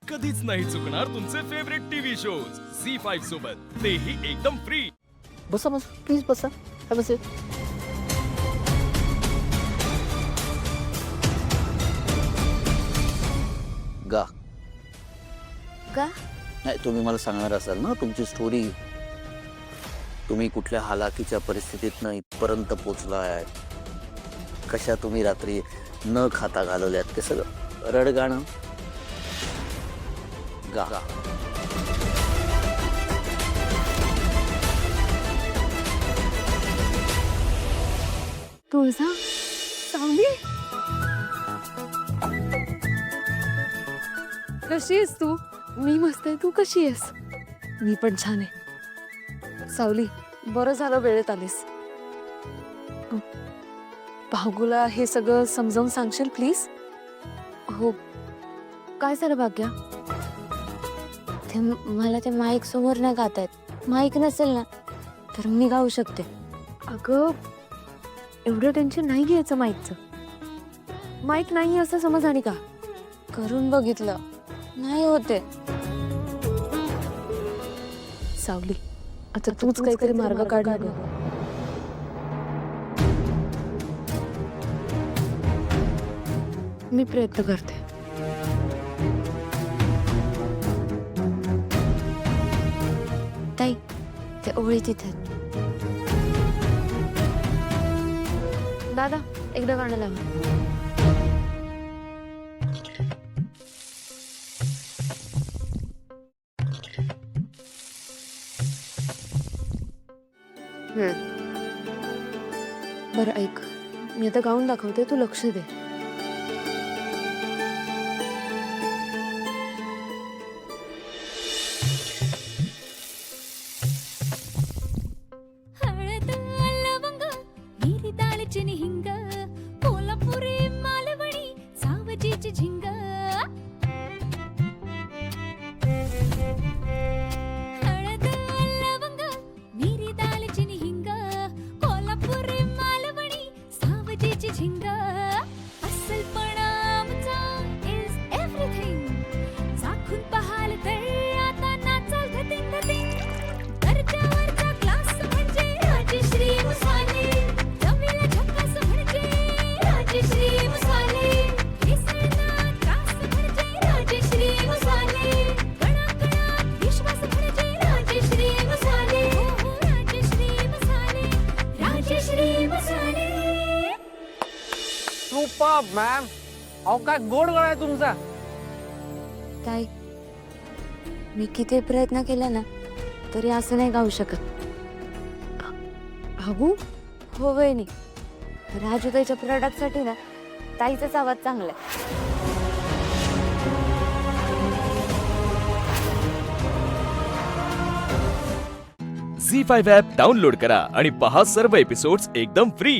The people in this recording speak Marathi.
कधीच नाही चुकणार तुमचे फेवरेट टीव्ही शोज झी5 सोबत, तेही एकदम फ्री। बसा बसा प्लीज बसा. Have a seat. गा का? नाही, तुम्ही मला सांगणार असाल ना तुमची स्टोरी. तुम्ही कुठल्या हालाकीच्या परिस्थितीतनं इथपर्यंत पोचलाय, कशा तुम्ही रात्री न खाता घालवल्यात, ते सगळं रडगाणं गा. तुळजा, सावली, कशी आहेस तू? मी मस्त आहे, तू कशी आहेस? मी पण छान आहे. सावली, बरं झालं वेळेत आलीस. भागूला हे सगळं समजावून सांगशील प्लीज? हो. काय झालं भाग्या? ते मला ते माईक समोर नाही गाता येत. माईक नसेल ना तर मी गाऊ शकते. अगं, एवढं टेन्शन नाही घ्यायचं माईकचं. माईक नाही असं समज आणि का करून बघितलं, नाही होते. सावली, आता तूच काहीतरी मार्ग काढ ना. मी प्रयत्न करते. ताई, ते ओळी तिथे. दादा, एकदा गाणं लावा. बरं ऐक, मी आता गाऊन दाखवते, तू लक्ष दे. हळद लवंग मिरी दालचिनी हिंग कोल्हापुरी मालवणी सावजीची झिंग हळद लवंग मिरी दालचिनी हिंग कोल्हापुरी मालवणी सावजीची झिंग अस्सलपणा आमचा इज एव्हरीथिंग चाखून पाहाल तर आता नाचाल धतिंग धतिंग दर्जावरचा क्लास म्हणजे राजश्री मसाले चवीला झकास म्हणजे राजश्री मसाले मिसळणं त्रास म्हणजे राजश्री मसाले कणाकणात विश्वास म्हणजे राजश्री मसाले हो राजश्री मसाले राजश्री मसाले. Superb ma'am. अहो काय गोड गळा आहे तुमचा. ताई, मी किती प्रयत्न केला ना तरी असं नाही गाऊ शकत. भागू, हो वहिनी, राजूताईच्या प्रोडक्टसाठी ना ताईचाच आवाज चांगला आहे. झी5 ॲप डाउनलोड करा आणि पहा सर्व एपिसोड्स एकदम फ्री।